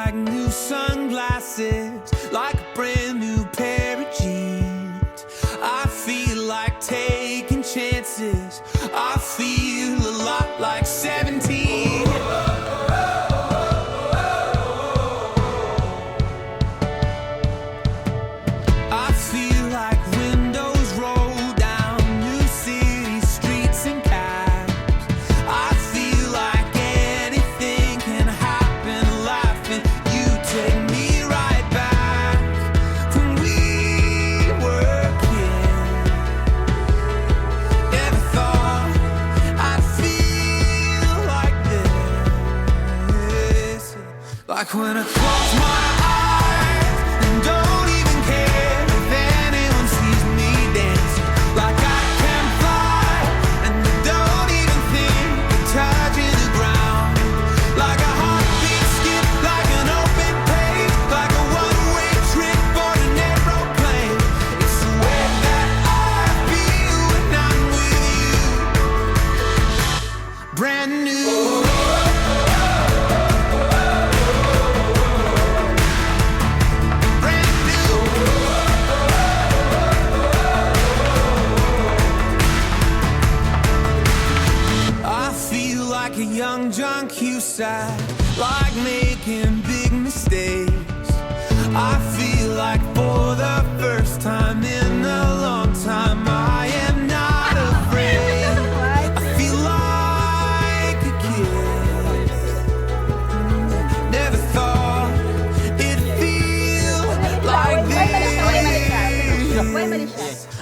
like new sunglasses, like a brand new pair of jeans. I feel like taking chances. I feel a lot like 17. I feel like windows roll down new city streets and cabs. I feel like anything can happen, laughing. You take me right back when we were kids. Never thought I'd feel like this. Like when I close my eyes and don't even care if anyone sees me dancing. Like I can fly and I don't even think of touching the ground. Like a heartbeat skip, like an open page, like a one-way trip on an aeroplane. It's the way that I feel when I'm with you. Brand new. Brand new. I feel like a young John Cusack, like making big mistakes. I feel like for the first time in a long time, I am not afraid. I feel like a kid. Never thought it'd feel like this.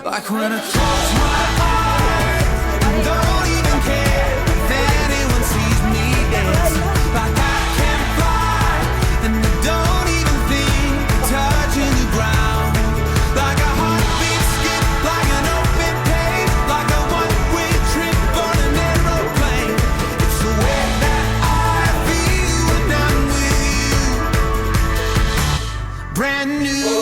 Like when I close my eyes and don't even care if anyone sees me dancing. Like I can fly and I don't even think of touching the ground. Like a heartbeat skip, like an open page, like a one-way trip on an aeroplane. It's the way that I feel when I'm with you. Brand new.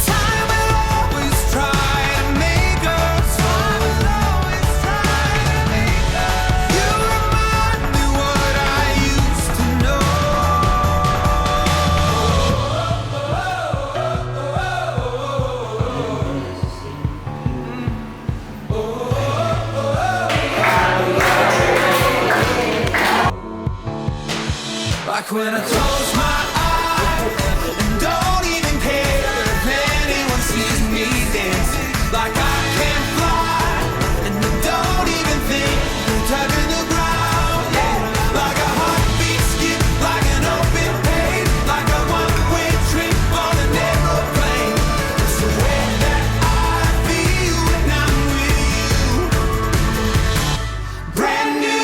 Time will always try to make us. Time will always try to make us. You remind me what I used to know. Like when I close my eyes and don't even care if anyone sees me dancing. Like I can fly and I don't even think of touching the ground. Yeah. Like a heartbeat skip, like an open page, like a one-way trip on an aeroplane. It's the way that I feel when I'm with you. Brand new.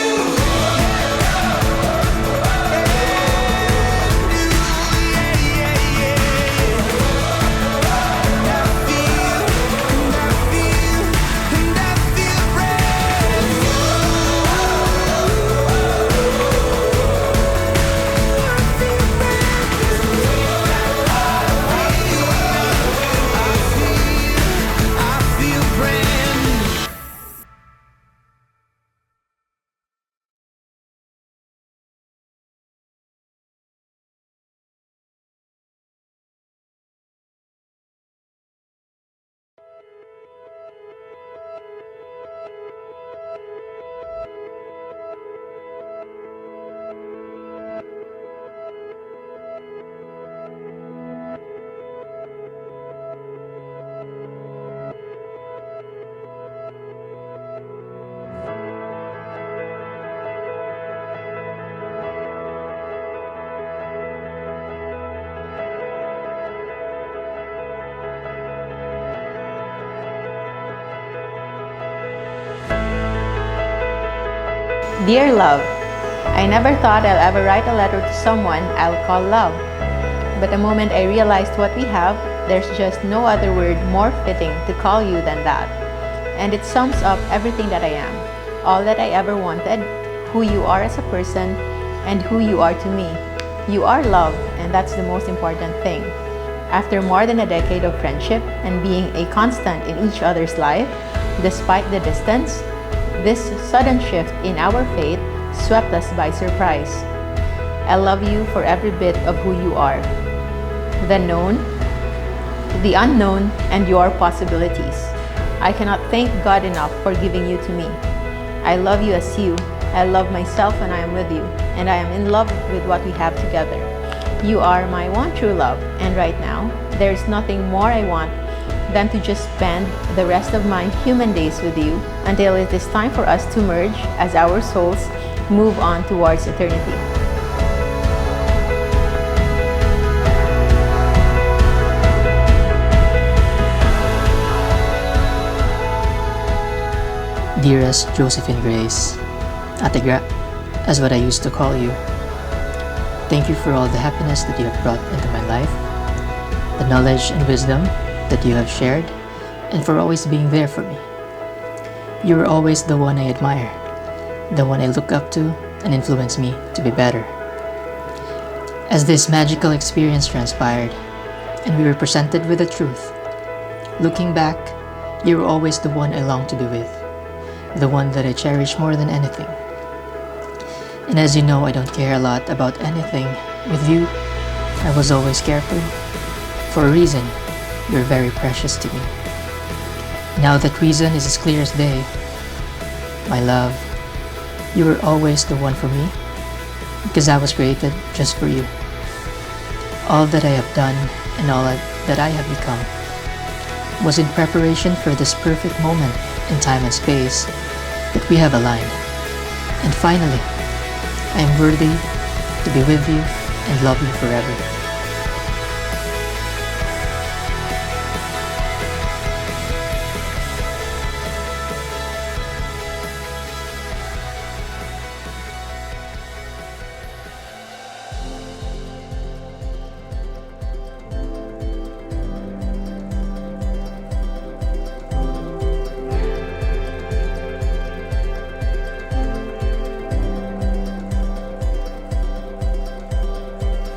Dear Love, I never thought I'll ever write a letter to someone I'll call love. But the moment I realized what we have, there's just no other word more fitting to call you than that. And it sums up everything that I am, all that I ever wanted, who you are as a person, and who you are to me. You are love, and that's the most important thing. After more than a decade of friendship and being a constant in each other's life, despite the distance, This sudden shift in our faith swept us by surprise. I love you for every bit of who you are. The known, the unknown, and your possibilities. I cannot thank God enough for giving you to me. I love you as you. I love myself when I am with you, and I am in love with what we have together. You are my one true love, and right now, there is nothing more I want than to just spend the rest of my human days with you until it is time for us to merge as our souls move on towards eternity. Dearest Josephine Grace, Ate Gra, as what I used to call you. Thank you for all the happiness that you have brought into my life, the knowledge and wisdom that you have shared, and for always being there for me. You were always the one I admire, the one I look up to and influence me to be better. As this magical experience transpired, and we were presented with the truth, looking back, you were always the one I longed to be with, the one that I cherish more than anything. And as you know, I don't care a lot about anything. With you, I was always carefree. For a reason, you're very precious to me. Now that reason is as clear as day. My love, you were always the one for me, because I was created just for you. All that I have done and all that I have become was in preparation for this perfect moment in time and space that we have aligned. And finally, I am worthy to be with you and love you forever.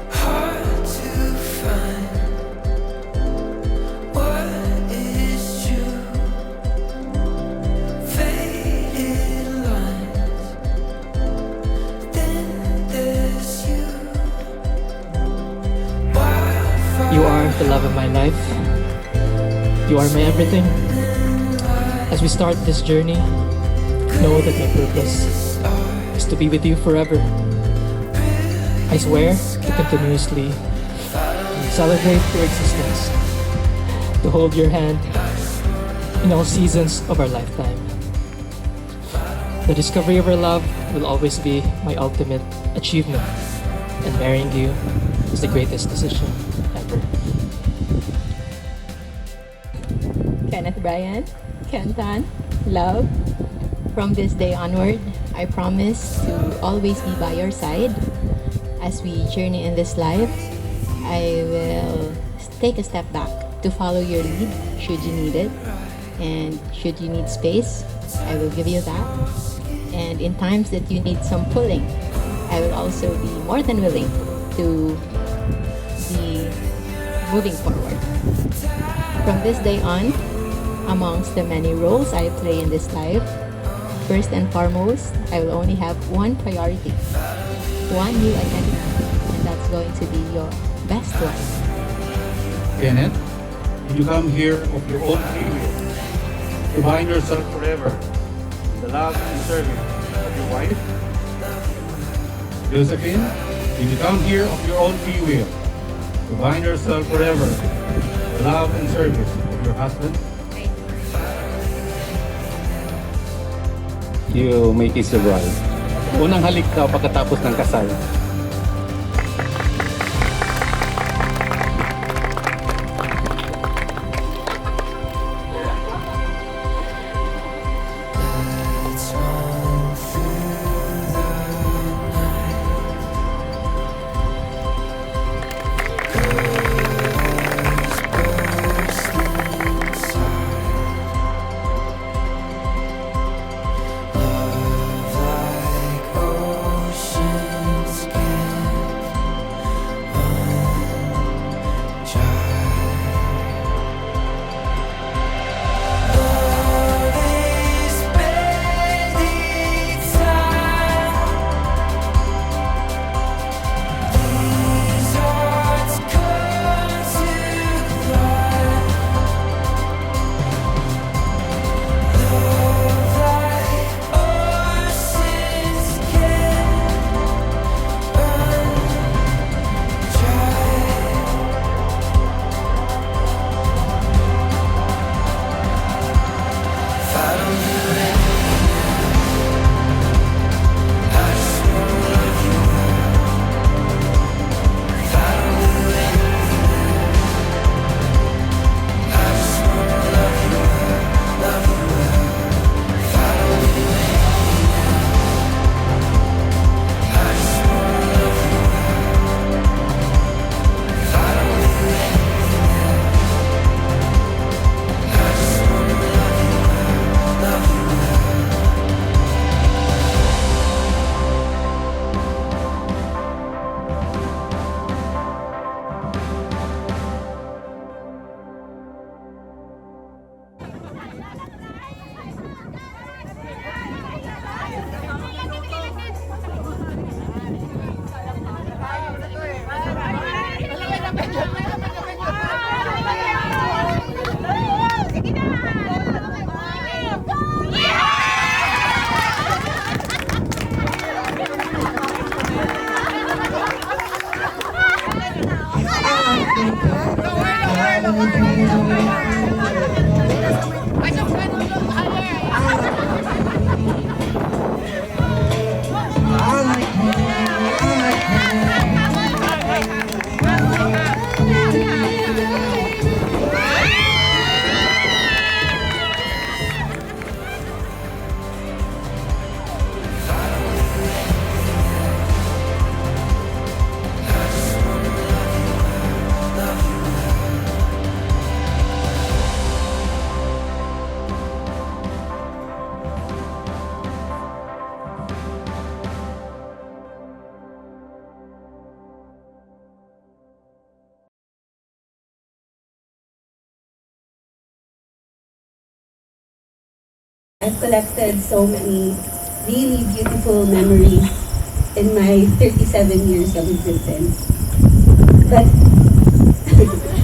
Hard to find what is true. Faded lines, then there's you. You are the love of my life. You are my everything. As we start this journey, know that my purpose is to be with you forever. I swear to continuously celebrate your existence, to hold your hand in all seasons of our lifetime. The discovery of our love will always be my ultimate achievement, and marrying you is the greatest decision ever. Kenneth Bryan, Kentan, love. From this day onward, I promise to always be by your side. As we journey in this life, I will take a step back to follow your lead should you need it. And should you need space, I will give you that. And in times that you need some pulling, I will also be more than willing to be moving forward. From this day on, amongst the many roles I play in this life, first and foremost, I will only have one priority, one new identity, and that's going to be your best life. Kenneth, did you come here of your own free will to bind yourself forever in the love and service of your wife? Josephine, did you come here of your own free will to bind yourself forever in the love and service of your husband? You may kiss the bride. Unang halik daw pagkatapos ng kasal. Like oceans I've collected so many really beautiful memories in my 37 years of existence. But,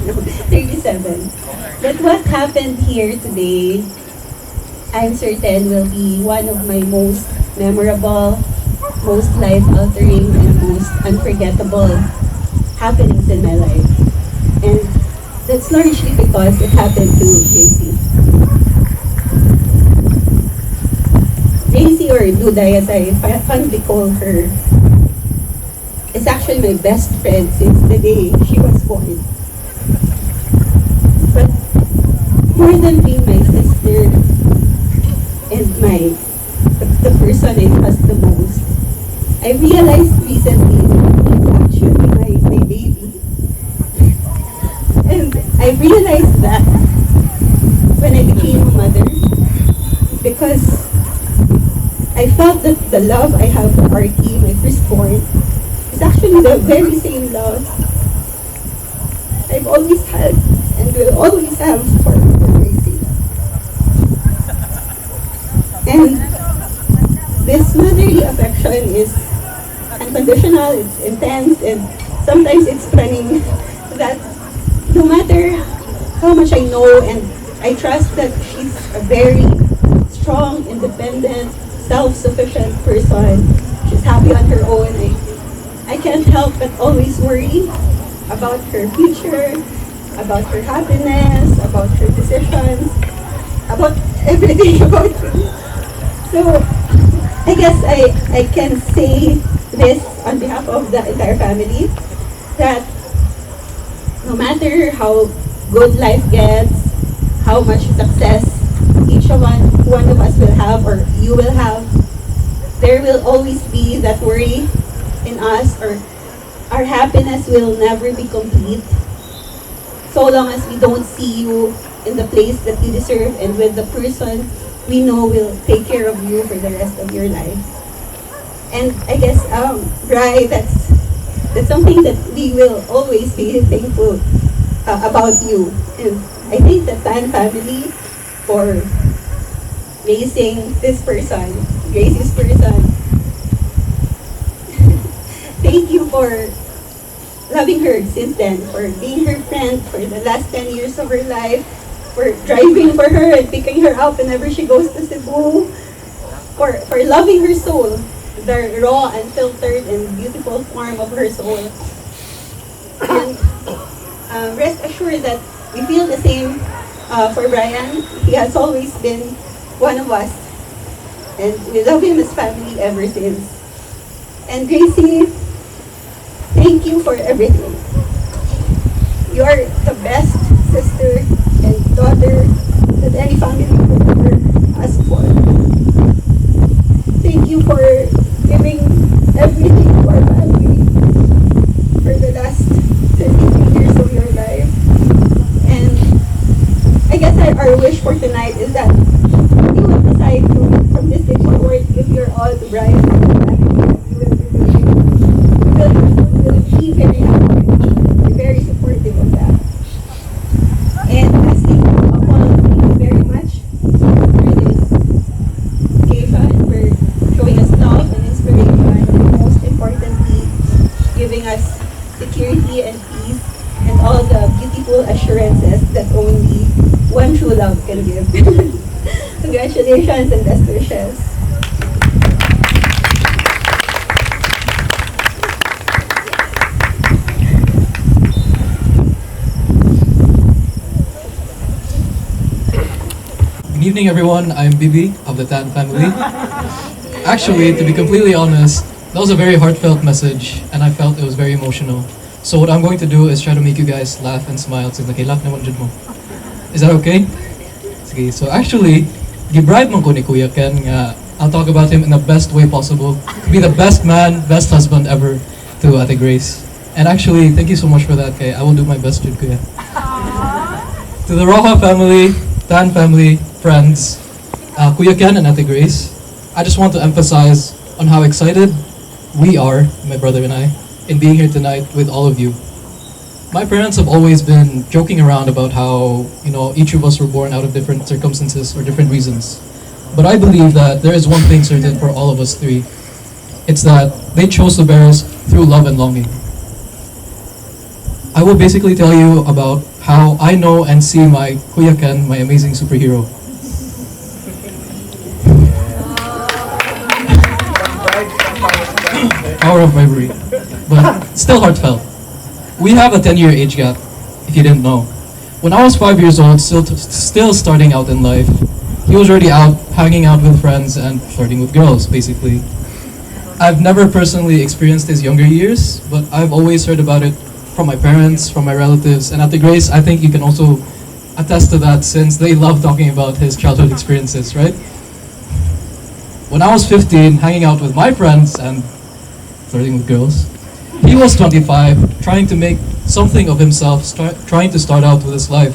no, 37. But what happened here today, I'm certain will be one of my most memorable, most life-altering, and most unforgettable happenings in my life. And that's largely because it happened to JC. JC, or Duday as I fondly call her, is actually my best friend since the day she was born. But more than being my sister and the person I trust the most, I realized recently that she's actually my baby. And I realized that when I became a mother, because I felt that the love I have for Artie, my firstborn, is actually the very same love I've always had and will always have for Gracie. And this motherly affection is unconditional, it's intense, and sometimes it's stunning that no matter how much I know and I trust that she's a very strong, independent, self-sufficient person, she's happy on her own, I can't help but always worry about her future, about her happiness, about her decisions, about everything about her. So I guess I can say this on behalf of the entire family, that no matter how good life gets, how much success each one of us will have or you will have, there will always be that worry in us, or our happiness will never be complete so long as we don't see you in the place that you deserve and with the person we know will take care of you for the rest of your life. And I guess, Bri, that's something that we will always be thankful about you. And I think the Tan family for raising this person, Gracie's person. Thank you for loving her since then, for being her friend for the last 10 years of her life, for driving for her and picking her up whenever she goes to Cebu, for loving her soul, the raw, unfiltered, and beautiful form of her soul. And rest assured that we feel the same for Brian. He has always been one of us, and we love him as family ever since. And Gracie, thank you for everything. You are the best sister and daughter that any family could ever ask for. Thank you for giving everything to our family for the last 33 years of your life. And I guess our wish for tonight is that you will decide to, from this day forward, give your all to Brian and the family that you will be doing. Will be very happy, be very supportive of that. And lastly, Paul, thank you very much for this occasion, for showing us love and inspiration, and most importantly, giving us security and peace and all the beautiful assurances that only one true love can give. Congratulations and best wishes. Good evening, everyone. I'm Bibi of the Tan family. Actually, to be completely honest, that was a very heartfelt message, and I felt it was very emotional. So what I'm going to do is try to make you guys laugh and smile. So nakilak naman dyan mo. Is that okay? Sige. So actually, gibribe man ko ni Kuya Ken nga I'll talk about him in the best way possible. Be the best man, best husband ever to Ate Grace. And actually, thank you so much for that, Kay. I will do my best, Jud Kuya. To the Roja family, Tan family, friends, Kuya Ken and Ate Grace, I just want to emphasize on how excited we are, my brother and I, in being here tonight with all of you. My parents have always been joking around about how, each of us were born out of different circumstances or different reasons. But I believe that there is one thing certain for all of us three. It's that they chose to bear us through love and longing. I will basically tell you about how I know and see my Kuya Ken, my amazing superhero. Power of bravery, but still heartfelt. We have a 10-year age gap, if you didn't know. When I was 5 years old, still starting out in life, he was already out hanging out with friends and flirting with girls, basically. I've never personally experienced his younger years, but I've always heard about it from my parents, from my relatives, and at the Grace, I think you can also attest to that since they love talking about his childhood experiences, right? When I was 15, hanging out with my friends and flirting with girls, he was 25, trying to make something of himself, trying to start out with his life.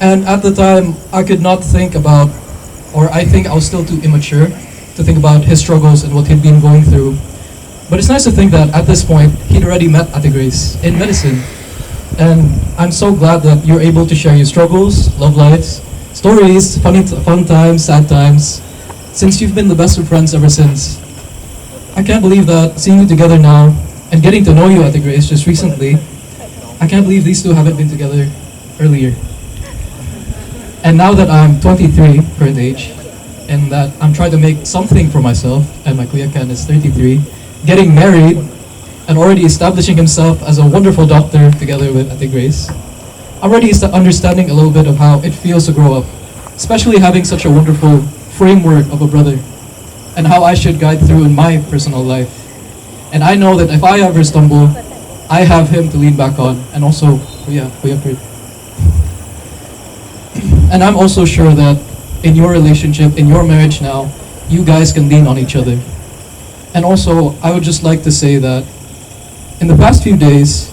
And at the time, I could not think about, or I think I was still too immature to think about his struggles and what he'd been going through. But it's nice to think that at this point, he'd already met Ate Grace in medicine. And I'm so glad that you're able to share your struggles, love lives, stories, fun times, sad times, since you've been the best of friends ever since. I can't believe that seeing you together now and getting to know you, Ate Grace, just recently, I can't believe these two haven't been together earlier. And now that I'm 23, current age, and that I'm trying to make something for myself, and my Kuya Ken is 33, getting married, and already establishing himself as a wonderful doctor together with Ate Grace, I'm already understanding a little bit of how it feels to grow up, especially having such a wonderful framework of a brother, and how I should guide through in my personal life. And I know that if I ever stumble, I have him to lean back on, and also Kuya Kurt. And I'm also sure that in your relationship, in your marriage now, you guys can lean on each other. And also, I would just like to say that in the past few days,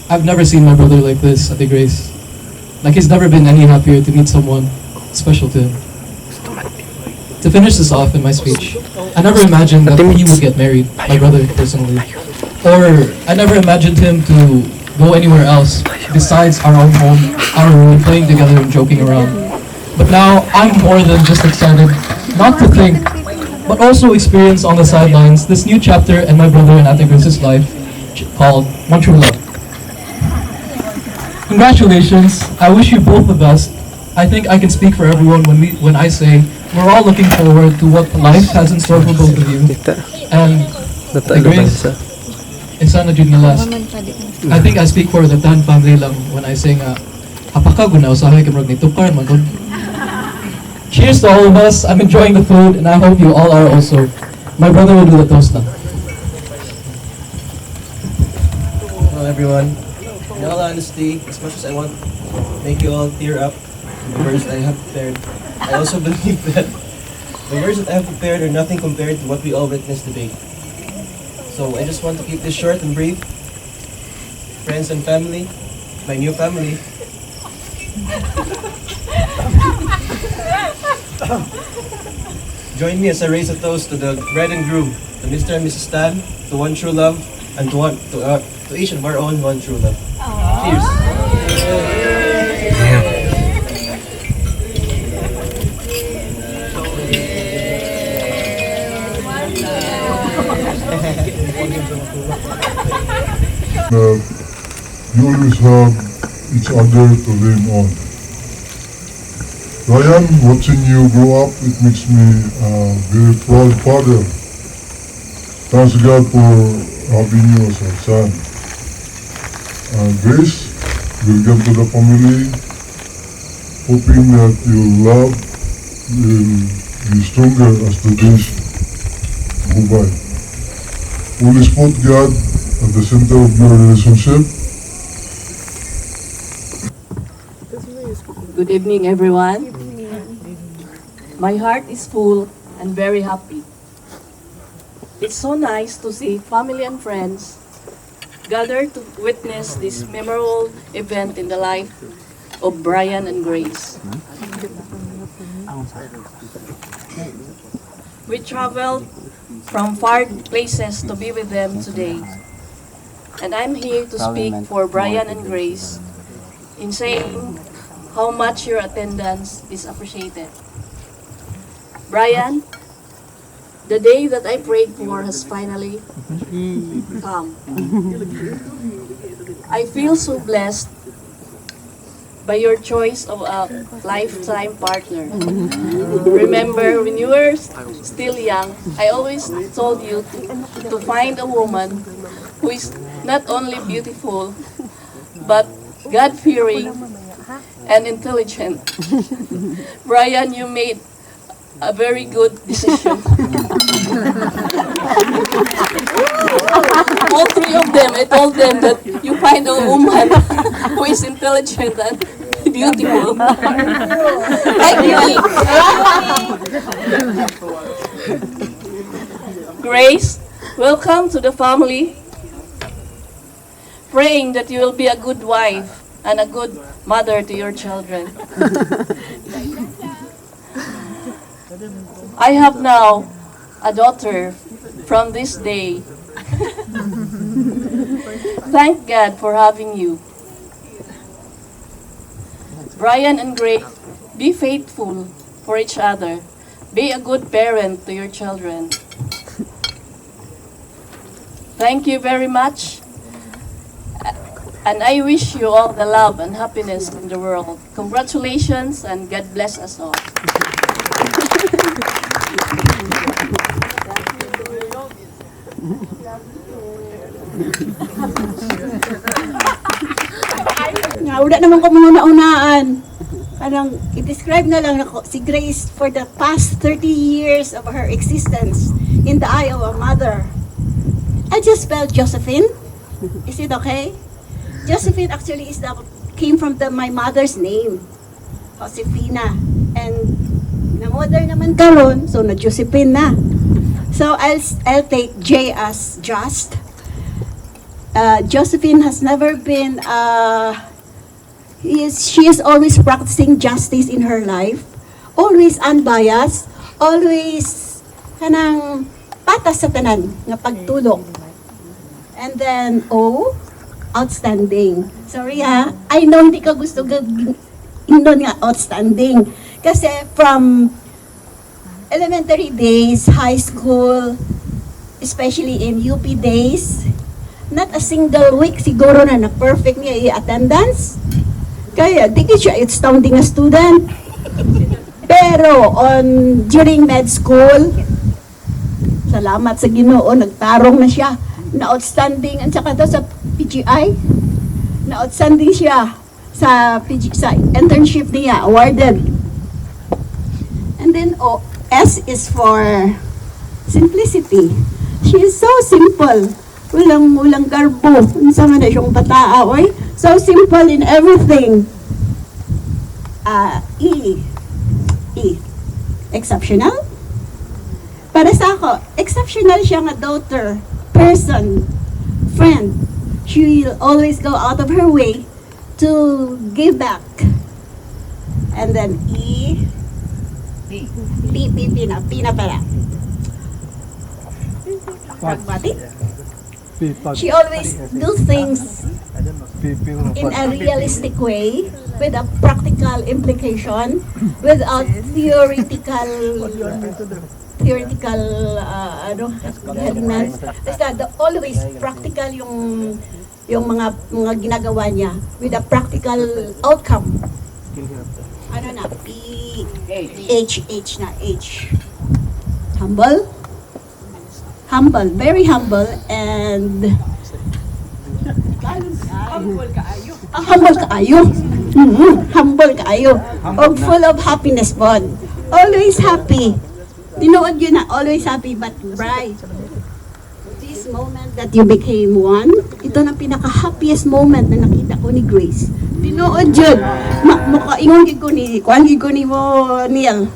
I've never seen my brother like this at the Grace. Like he's never been any happier to meet someone special to him. To finish this off in my speech, I never imagined that he would get married, my brother personally. Or I never imagined him to go anywhere else besides our own home, our room, playing together and joking around. But now I'm more than just excited, not to think, but also experience on the sidelines this new chapter in my brother and Ate Grace's life called One True Love. Congratulations, I wish you both the best. I think I can speak for everyone when I say we're all looking forward to what life has in store for both of you. And Ate Grace, isa na jud nga last. I think I speak for the Tan family lang when I say nga hapaka guna usahay kamrog ni tukar man gud. Cheers to all of us. I'm enjoying the food and I hope you all are also. My brother will do the toast now. Hello everyone. In all honesty, as much as I want to make you all tear up, the words I have prepared, I also believe that the words that I have prepared are nothing compared to what we all witnessed today. So I just want to keep this short and brief. Friends and family, my new family. Join me as I raise a toast to the bride and groom, to Mr. and Mrs. Tan, to one true love, and to each of our own one true love. Cheers. You always have each other to lean on. Ryan, watching you grow up, it makes me a very proud father. Thanks God for having you as a son. Grace, welcome to the family. Hoping that your love will be stronger as the days go by. Always put God at the center of your relationship. Good evening, everyone. My heart is full and very happy. It's so nice to see family and friends gather to witness this memorable event in the life of Brian and Grace. We traveled from far places to be with them today. And I'm here to speak for Brian and Grace in saying how much your attendance is appreciated. Brian, the day that I prayed for has finally come. I feel so blessed by your choice of a lifetime partner. Remember, when you were still young, I always told you to find a woman who is not only beautiful, but God-fearing and intelligent. Brian, you made a very good decision. All three of them, I told them that you find a woman who is intelligent and beautiful. Thank you. Grace, welcome to the family. Praying that you will be a good wife and a good mother to your children. I have now a daughter from this day. Thank God for having you. Brian and Grace, be faithful for each other. Be a good parent to your children. Thank you very much. And I wish you all the love and happiness in the world. Congratulations and God bless us all. Nga, wala naman ko muna-unaan. Parang, i-describe na lang ako si Grace for the past 30 years of her existence in the eye of a mother. I just spelled Josephine. Is it okay? Josephine actually came from my mother's name, Josefina. And na-mother naman karon, so na Josephine na. So I'll take J as just. Josephine has never been, she is always practicing justice in her life, always unbiased, always kanang patas sa tanan nga pagtulong. And then outstanding. Sorry ha, I know hindi ka gusto indon nga outstanding. Kasi from elementary days, high school, especially in UP days, not a single week siguro na perfect niya i-attendance. Kaya di siya outstanding na student. Pero during med school, salamat sa Ginoo, nagtarong na siya. Na outstanding, at saka daw sa PGI, na outstanding siya sa internship niya, awarded. And then S is for simplicity. She is so simple. Walang garbo. Unsa man na siyang bataa, oy. So simple in everything. E. Exceptional. Para sa ako, exceptional siya nga daughter, person, friend. She will always go out of her way to give back. And then P para. Pragmatic. She always do things in a realistic way, with a practical implication, without theoretical basta always practical yung mga ginagawa niya with a practical outcome. Ano na? H na. Humble, very humble, and humble kaayo. Humble kaayo. Full of happiness bond. Always happy. Tinuod yun na, always happy but bright. This moment that you became one, ito na pinaka-happiest moment na nakita ko ni Grace. Tinuod yun. Ingon gid ko ni, kuan gid ko ni mo, Neil.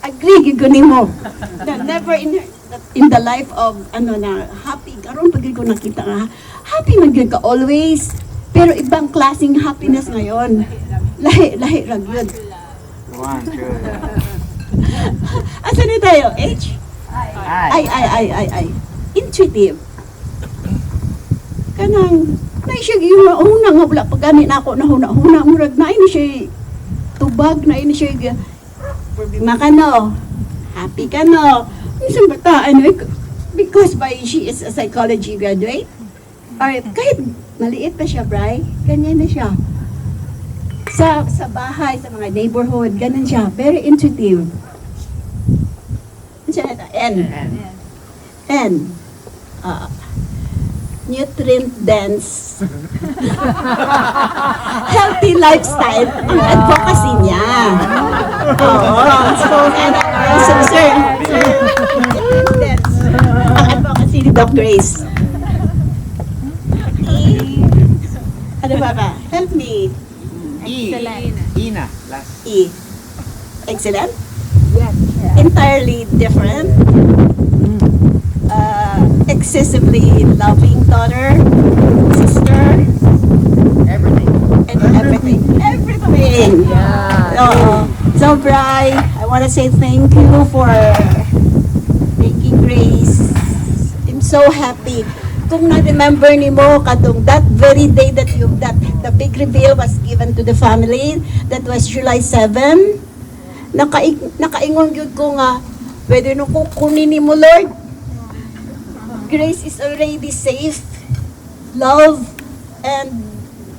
Agree gid ko ni mo. That never in the life of, happy. Karon pag ko nakita nga, happy man gid ka always. Pero ibang klaseng happiness ngayon. Lahi rag yun. Asa na tayo? H? I. Intuitive. Kanang, naisya yung una nga wala pagani na ako nahuna-huna. Murag na ini siya tubag, na ini siya makano. happy ka, no? Isang bata, ano, because she is a psychology graduate, or kahit maliit pa siya, Bri, ganyan na siya. Sa bahay, sa mga neighborhood, ganun siya. Very intuitive. N. Nutrient dense. Healthy lifestyle ang advocacy niya. So, sir. Nutrient dense. Ang advocacy ni Doc Grace. Ano ba? Help me. Excellent. Ina. Last. E. Excellent? Yes. Entirely different. Excessively loving daughter, sister. Everything. And everything. Everything. Yeah. So, Bri, I want to say thank you for making Grace. I'm so happy. Kung na-remember ni mo, katong that very day that the big reveal was given to the family, that was July 7, nakaingon yun ko nga, pwede nung kukunin ni mo, Lord. Grace is already safe, loved, and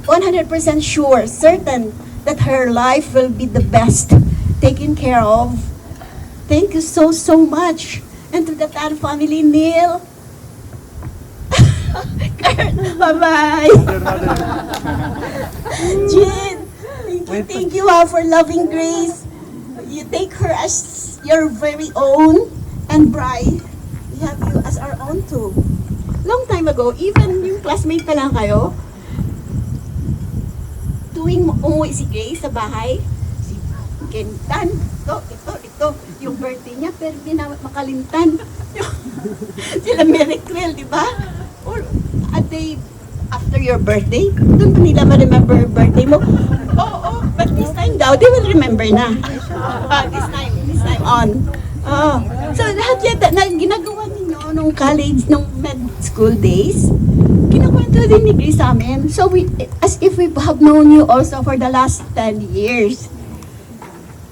100% sure, certain that her life will be the best taken care of. Thank you so much. And to the Tan family, Neil. Bye-bye. Jean, thank you for loving Grace. You take her as your very own, and Bri, we have you as our own too. Long time ago, even yung classmate pa lang kayo, tuwing umuwi si Grace sa bahay, si Kentan, ito, yung birthday niya, pero di na makalimtan. Sila Miracle, di ba? Or a day after your birthday, doon pa nila ma-remember your birthday mo. Oo, but this time daw, they will remember na. This time on. So lahat yan na ginagawa ninyo nung college, nung med school days, kinakwento din ni Grace sa amin. So as if we have known you also for the last 10 years.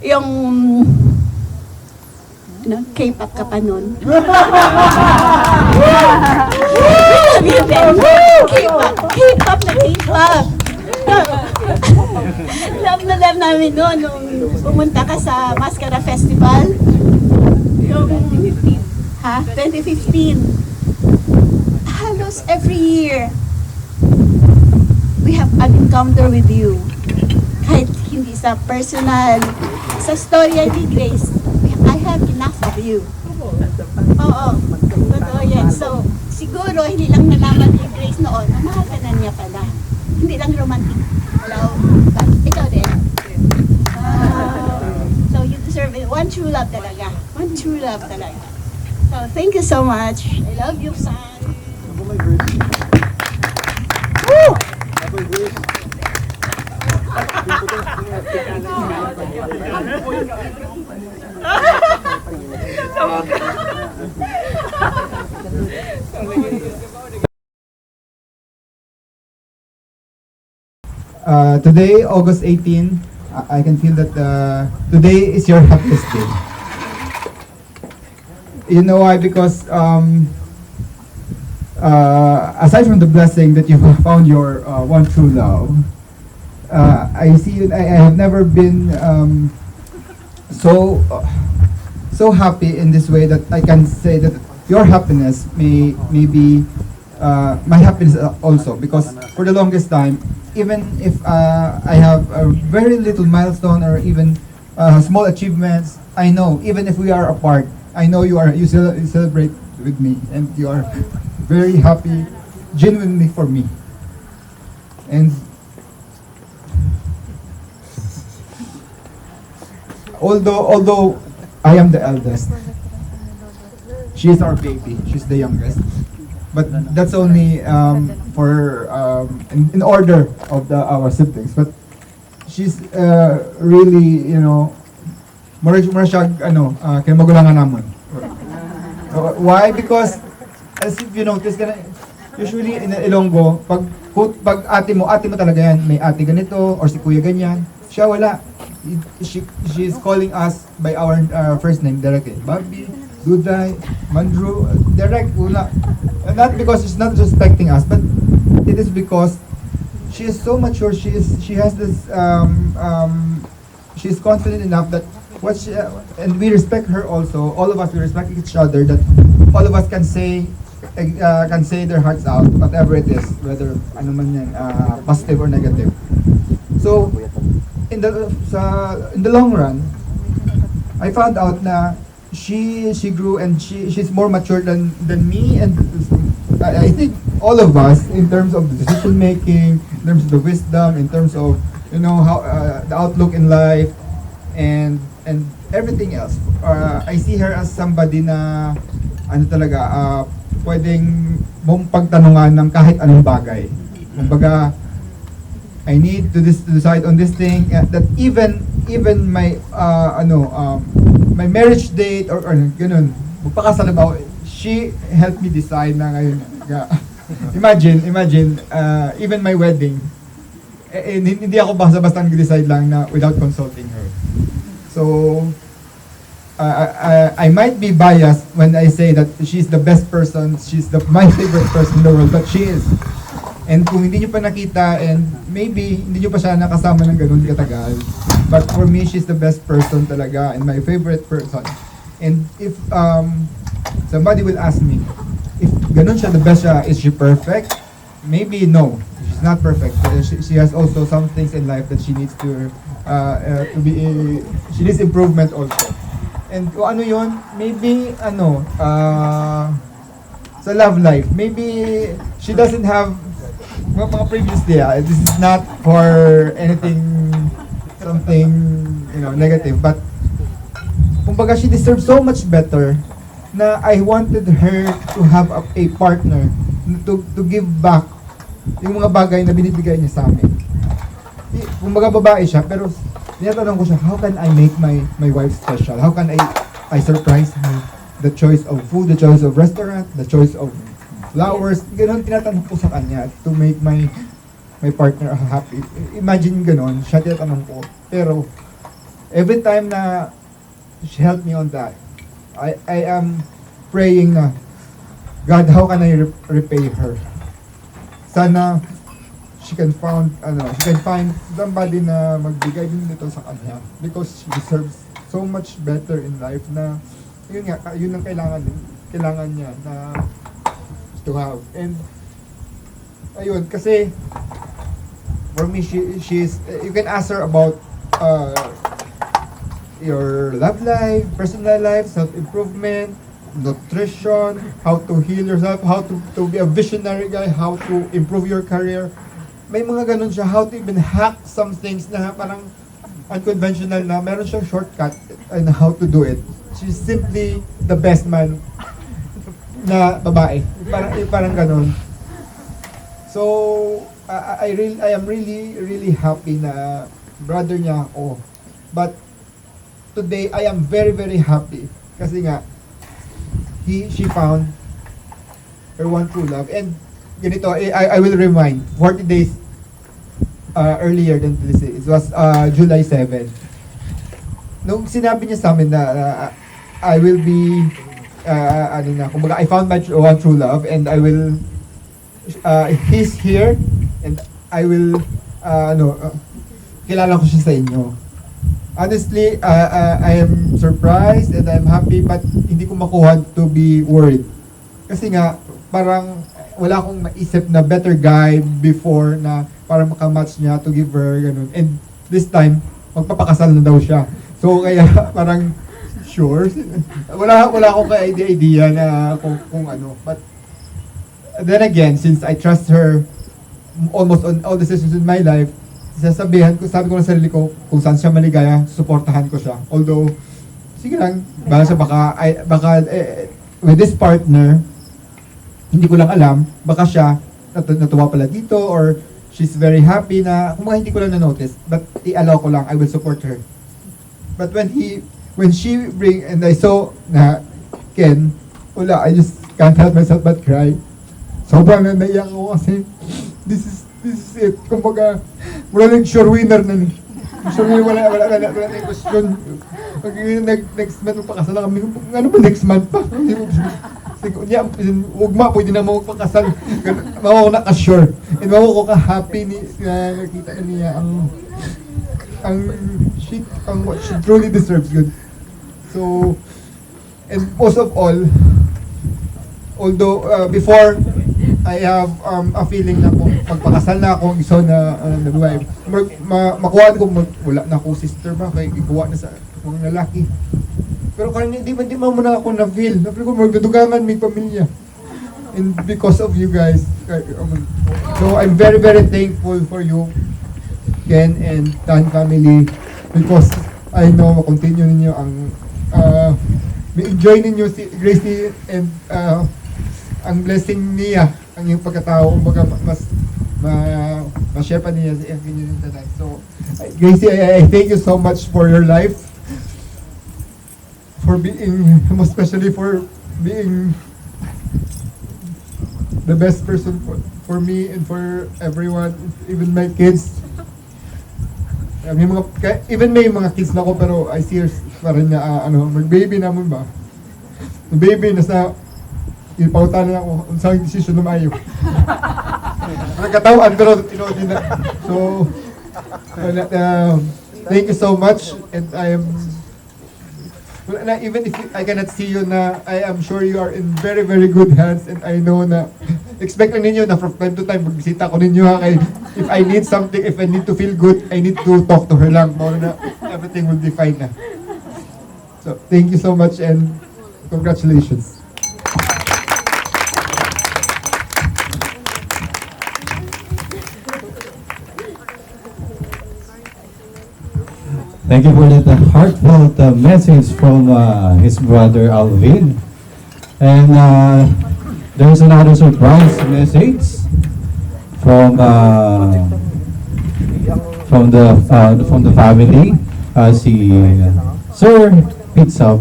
Yung K-pop ka pa nun. K-pop na K-pop. Love na love namin noon nung pumunta ka sa Mascara Festival. Yung 2015. Halos every year, we have an encounter with you. Kahit hindi sa personal, sa storya ni Grace, I have enough of you. Oo, totoo yan. So, siguro hindi lang nalaman ni Grace noon, na mahal ka na niya pala. Hindi lang romantic. Hello? Ikaw din. So, you deserve it. One true love talaga. One true love talaga. So, thank you so much. I love you, son. Woo! Today, August 18, I can feel that today is your happiest day. You know why? Because aside from the blessing that you found your one true love, I see. I have never been so happy in this way that I can say that your happiness may be my happiness also. Because for the longest time, even if I have a very little milestone or even small achievements, I know even if we are apart, I know you celebrate with me and you are very happy genuinely for me. And although I am the eldest, she is our baby, she's the youngest. But that's only for in order of our siblings. But she's really, mura siya kay magulangan namon. Why? Because as if you notice, usually in Ilonggo, pag ate mo talaga yan, may ate ganito or si kuya ganyan. Siya wala. she's calling us by our first name directly. Bobby, Duday, Mandru, direct, una. Not because she's not respecting us, but it is because she is so mature. She has this she's confident enough that and we respect her also. All of us, we respect each other. That all of us can say their hearts out, whatever it is, whether ano man yan, positive or negative. So in the long run, I found out na she grew and she's more mature than me, and I think all of us in terms of decision making, in terms of the wisdom, in terms of how the outlook in life, and everything else. I see her as somebody na pwedeng mong pagtanungan ng kahit anong bagay. Kumbaga, I need to decide on this thing, that even my my marriage date or ganun, magpakasal ba ako, she helped me decide na ngayon. Imagine, even my wedding, hindi ako basta-basta nag-decide lang na without consulting her. So, I might be biased when I say that she's the best person, she's my favorite person in the world, but she is. And kung hindi nyo pa nakita, and maybe hindi nyo pa siya nakasama ng ganun katagal, but for me, she's the best person talaga and my favorite person. And if somebody will ask me, if ganun siya, the best siya, is she perfect? Maybe no, she's not perfect. She has also some things in life that she needs to be, she needs improvement also. And kung ano yun, maybe sa love life, maybe she doesn't have mga previously, this is not for anything, something, negative, but kumbaga she deserves so much better na I wanted her to have a partner to give back yung mga bagay na binibigay niya sa amin. Kumbaga babae siya, pero tinatanong ko siya, how can I make my wife special? How can I surprise her? The choice of food, the choice of restaurant, the choice of flowers, gano'n tinatanong ko sa kanya to make my partner happy. Imagine gano'n, siya tinatanong ko. Pero, every time na she helped me on that, I am praying na, God, how can I repay her? Sana, she can find somebody na magbigay din dito sa kanya, because she deserves so much better in life na, yun ang kailangan niya na to have. And ayun, kasi for me, she's you can ask her about your love life, personal life, self-improvement, nutrition, how to heal yourself, how to be a visionary guy, how to improve your career. May mga ganun siya, how to even hack some things na parang unconventional, na meron siyang shortcut and how to do it. She's simply the best man na babae. Parang ganun. So, I am really happy na brother niya ako. But today, I am very happy. Kasi nga, she found her one true love. And ganito, I will remind, 40 days earlier than this, it was July 7. Nung sinabi niya sa amin na I will be kumbaga, I found my one true love, and I will he's here, and I will kilala ko siya sa inyo. Honestly, I am surprised and I'm happy, but hindi ko makuha to be worried. Kasi nga, parang wala akong maisip na better guy before na para makamatch niya to give her, ganun. And this time, magpapakasal na daw siya. So, kaya parang sure. Wala akong idea na kung ano. But then again, since I trust her almost on all decisions in my life, sabi ko na sarili ko, kung saan siya maligaya, suportahan ko siya. Although, sige lang, baka with this partner, hindi ko lang alam, baka siya natuwa pala dito, or she's very happy na, kung hindi ko lang na-notice, but i-allow ko lang, I will support her. But when she bring, and I saw na Ken, wala, I just can't help myself but cry. Sobrang naiyak ako kasi this is it. Kumbaga, wala lang sure winner na ni. Usually, wala na question. Pag next month, magpakasal na kami. Ano ba next month pa? Niya, ugma, pwede na mo magpakasal. Mawa ko naka-sure. And mawa ko ka-happy na nakita niya ang what she truly deserves. Good. So, and most of all, although before I have a feeling na kung magpakasal na akong isa na wife, makuha ko, wala na akong sister ba, kaya ikuha na sa mga lalaki. Pero kanina, di man mo na ako na-feel. Na-feel ko, magdudugangan may pamilya. And because of you guys. So, I'm very, very thankful for you, Ken and Tan family. Because I know, makontinue ninyo ang enjoy ninyo si Gracie and ang blessing niya, ang iyong pagkatao, kumbaga mas ma-share pa niya sa inyo tonight. So, Gracie, I thank you so much for your life. For being, most especially for being the best person for me and for everyone, even my kids. Even may mga kids na ko, pero I see her pa rin na, mag-baby naman ba? Yung baby, nasa, ipautan na ako, unsang decision na maayo. Nagkatawan, pero tinood na. So, thank you so much, and I am, even if I cannot see you na, I am sure you are in very, very good hands, and I know na, expect lang ninyo na from time to time, magbisita ko ninyo ha, kay, if I need something, if I need to feel good, I need to talk to her lang, para na everything will be fine na. So, thank you so much, and congratulations. Thank you for that heartfelt message from his brother Alvin. And there's another surprise message from the family. Si Sir Pizza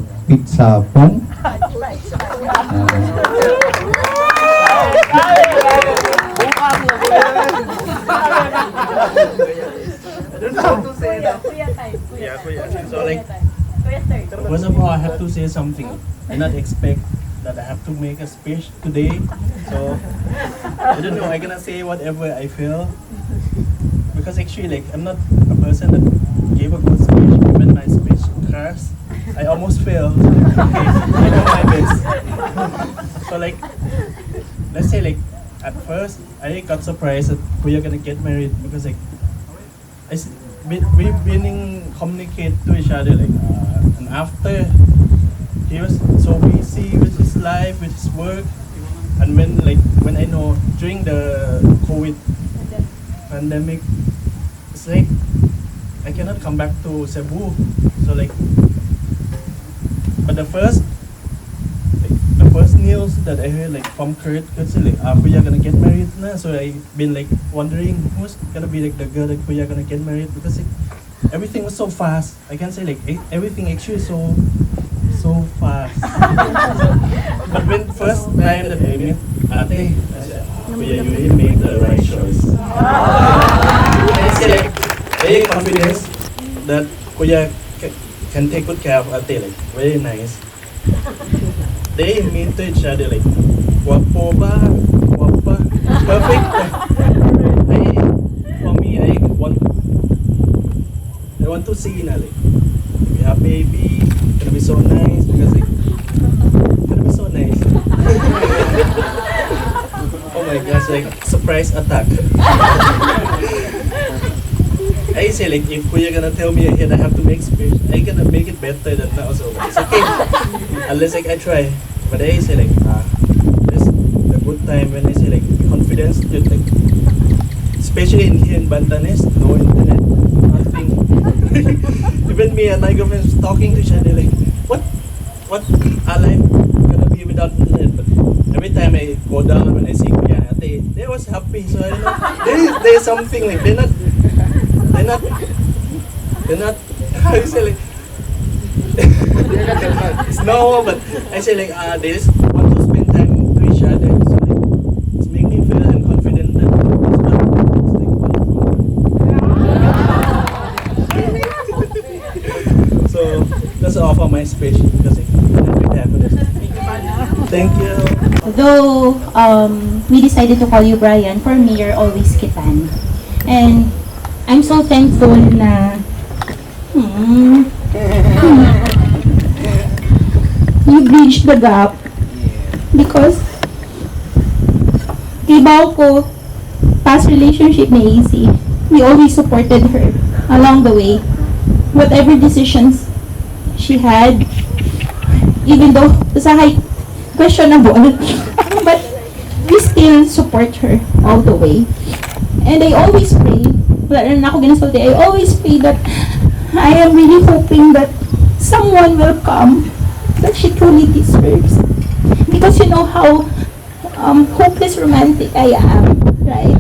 Pong. So like, first of all, I have to say something. I not expect that I have to make a speech today. So I don't know. I cannot say whatever I feel because actually, like, I'm not a person that gave a good speech. Even my speech crashed. I almost failed. Okay, I do my best. So like, let's say like, at first I got surprised that we are gonna get married because like, we've been in communicate to each other like, and after he was so busy with his life, with his work, and when I know during the COVID pandemic, it's like I cannot come back to Cebu. So like, but the first news that I heard like from Kurt said like, we are gonna get married na. So I've been like wondering who's gonna be like the girl that we are gonna get married because like, everything was so fast. I can say like everything actually so fast. But when first time that I met Ate, I said, Kuya, you really make the right choice. I say like, very confidence that Kuya can take good care of Ate, like very nice. They meet to each other like, guapo ba? Guapa? Perfect. For me, I want to see na like, we have baby, gonna be so nice because like, gonna be so nice. Oh my gosh, like surprise attack. I say like, if you're gonna tell me ahead I have to make speech, I gonna make it better than that also. It's okay, unless like I try. But I say like, this the good time when I say like confidence, just like, especially in here in Bantanes, no internet, nothing. Even me and my girlfriend was talking to each other like, what our life gonna be without internet? But every time I go down when I see Kuya Ate, they was happy. So I don't know, there's something like they're not how you say like it's normal, but I say like they just want to spend time to each other. So like, it's make me feel I'm confident that it's like Thank you. Though we decided to call you Brian, for me, you're always Kitan. And I'm so thankful na you bridged the gap because kibaw ko, past relationship na easy. We always supported her along the way. Whatever decisions she had, even though sa questionable, but we still support her all the way. And I always pray, wala na ako ginasulti, I always pray that I am really hoping that someone will come that she truly deserves. Because you know how hopeless romantic I am, right?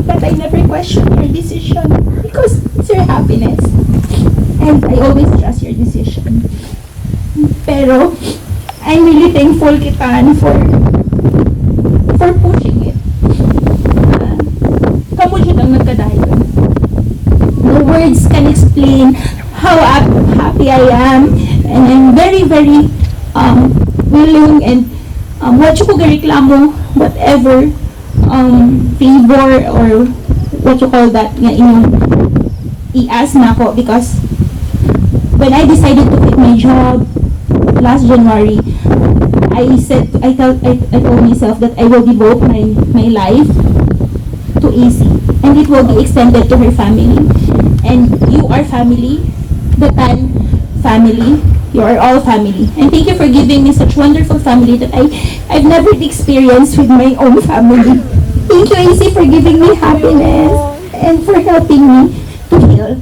But I never question your decision because it's your happiness. And I always trust your decision. Pero, I'm really thankful, Kitan, for pushing it. Kamu siya lang nagkadayon. No words can explain how happy I am. And I'm very, very willing and what you ko reklamo, whatever favor or what you call that nga inyong i-ask na ako because when I decided to quit my job last January, I told myself that I will devote my life to AC and it will be extended to her family. And you are family, the Tan family, you are all family. And thank you for giving me such wonderful family that I've never experienced with my own family. Thank you, AC, for giving me happiness and for helping me to heal.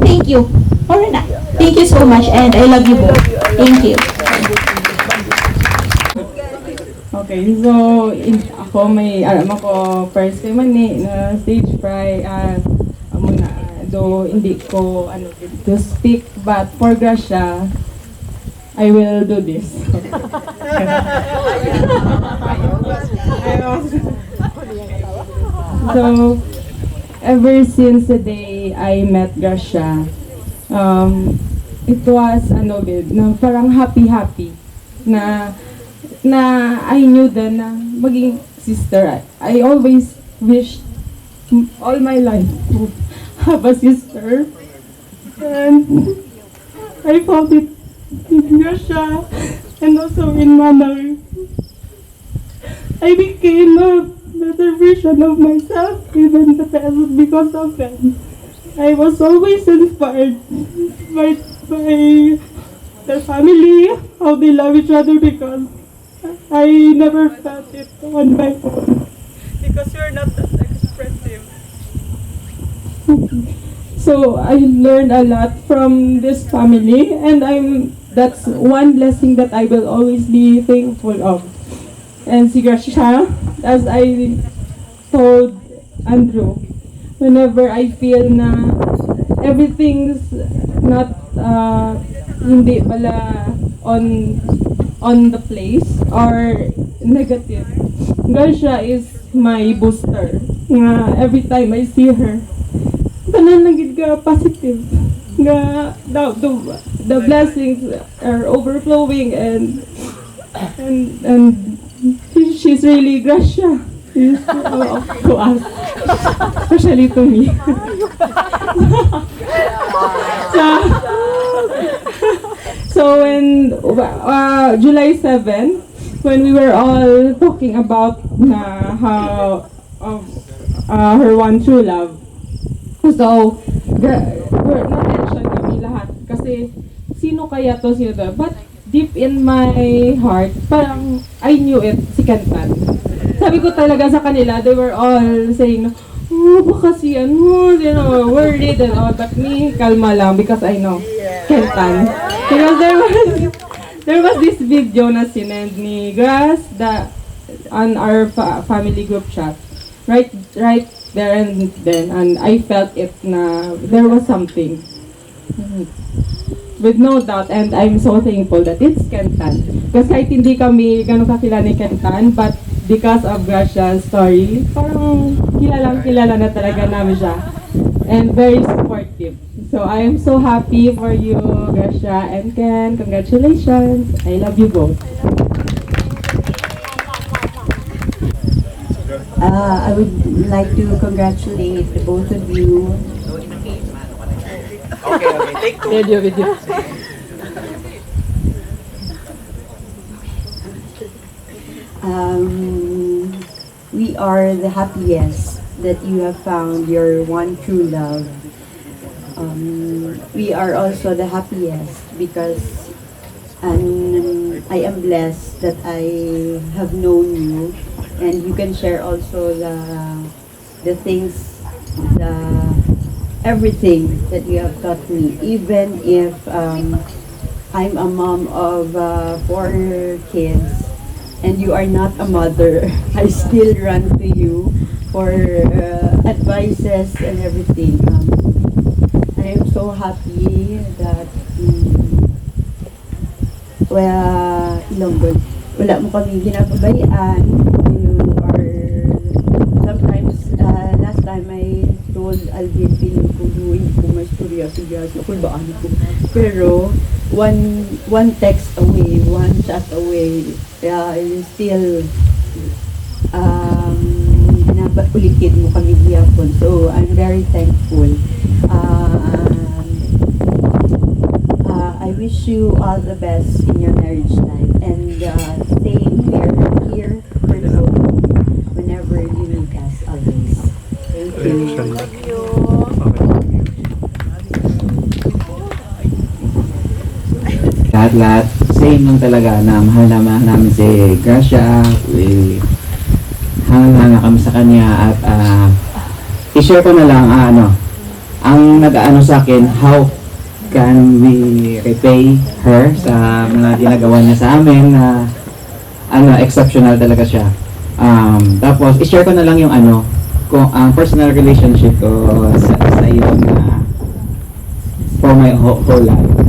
Thank you. Alright na. Thank you so much and I love you both. Thank you. Okay, so ako may alam ako first kay man na stage fright amo na do hindi ko to speak but for Gracia I will do this. So ever since the day I met Gracia, it was na parang happy na I knew then na maging sister. I always wished all my life to have a sister. And I found it in Gracia and also in Manang. I became a better version of myself, even the best because of them. I was always inspired by their family, how they love each other because I never felt it on my own. Because you're not that expressive. So I learned a lot from this family and that's one blessing that I will always be thankful of. And si Gracia, as I told Andrew, whenever I feel na everything's not hindi pala on the place or negative, Gracia is my booster. Every time I see her, tanan nagid ka positive. The blessings are overflowing and she's really Gracia. She's to us, especially to me. So when July 7, when we were all talking about how her one true love, so na-tension kami lahat kasi sino to, but deep in my heart parang I knew it, si Kentan. Sabi ko talaga sa kanila, they were all saying, oh, baka si worried and all, but me, kalma lang because I know Kentan. Because there was this video na sinend ni Grass on our family group chat. Right there and then, and I felt it na there was something. With no doubt, and I'm so thankful that it's Kentan. Because kahit hindi kami ganun kakilala ni Kentan, but because of Gracia's story, parang kilala na talaga namin siya. And very supportive. So I am so happy for you, Gracia and Ken. Congratulations. I love you both. I would like to congratulate the both of you. Okay, take two. Video. We are the happiest that you have found your one true love. We are also the happiest because I am blessed that I have known you, and you can share also the things, everything that you have taught me. Even if I'm a mom of 4 kids, and you are not a mother, I still run to you for advices and everything. I am so happy that Ilonggo, wala mo kami ginapabayaan. You are sometimes, last time I told Alvin, feeling ko hindi ko masturya ako baan ko. Pero one text away, one chat away, you still ulikid mo kami gihapon. So I'm very thankful. I wish you all the best in your marriage life, and staying here for the whenever you need us always. Thank you. Lahat-lahat, same lang talaga na mahal namin si Gracia. Hanga kami sa kanya at i-share ko na lang ang nag-aano sa akin, how can we repay her sa mga ginagawa niya sa amin na exceptional talaga siya. Tapos i-share ko na lang yung kung ang personal relationship ko sa iyo na for my whole life.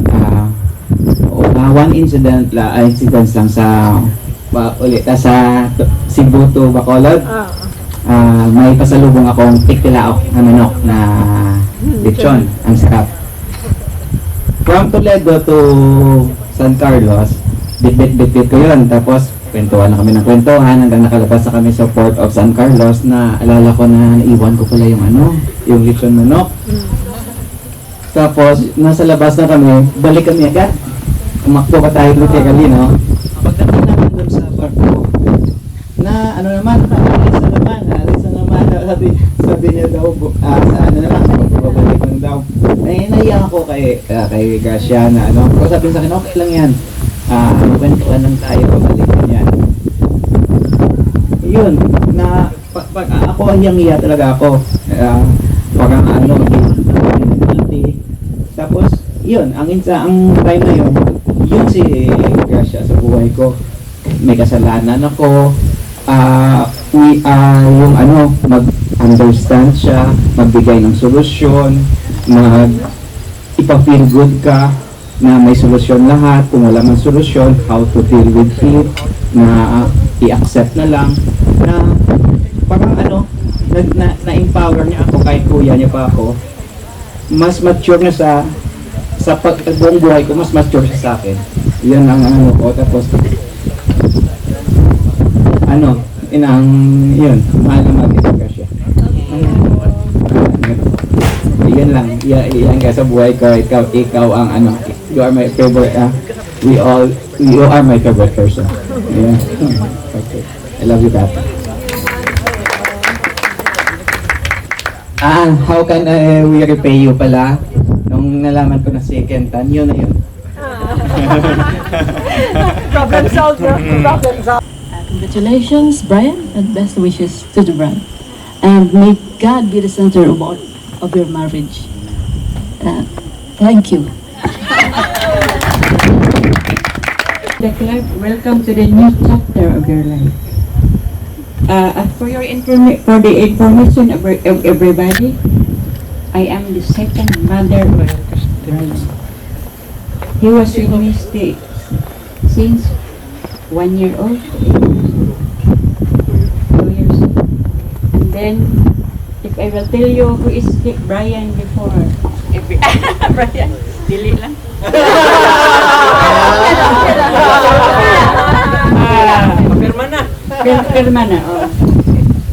One incidents lang sa Cebu to Bacolod. May pasalubong akong tiktilaok na manok na lechon, ang sarap. From Toledo to San Carlos, bit ko yun. Tapos kwentuhan na kami ng kwentuhan hanggang nakalabas na kami sa Port of San Carlos na alala ko na naiwan ko pala yung yung lechon manok. Tapos nasa labas na kami, balik kami agad. Umakbo pa tayo literally, no? Pagdating naman doon sa barko, na alis na naman, sabi niya daw, babalik lang daw. Naiyak ako kay Gracia na kung sabi sa akin, okay lang yan. Kwentuhan lang tayo, babalik lang yan. Yun, na pag ako hiyang-hiya talaga ako. Parang guilty. Tapos, yun, ang time na yun si Gracia sa buhay ko. May kasalanan ako. Mag-understand siya, magbigay ng solusyon, ipa-feel good ka na may solusyon lahat. Kung wala mang solusyon, how to deal with it, na i-accept na lang, na parang na-empower niya ako, kahit kuya niya pa ako. Mas mature na sa buong buhay ko, mas mature siya sa akin. Yan ang ko. Tapos yun, mahal na mag-itaga siya. Yan lang, yan ka sa buhay ko. Ikaw ang you are my favorite, you are my favorite person. Yeah. Okay. I love you, Papa. How can we repay you pala? Nung nalaman ko na second time, yun na yun. Problem solved, bro. Problem solved. Congratulations, Brian, and best wishes to the bride. And may God be the center of your marriage. Thank you. Welcome to the new chapter of your life. For the information of everybody, I am the second mother of Brian. He was with me since 1 year old, 2 years old. And then, if I will tell you who is Brian before, Brian, dili lang. Pirma na.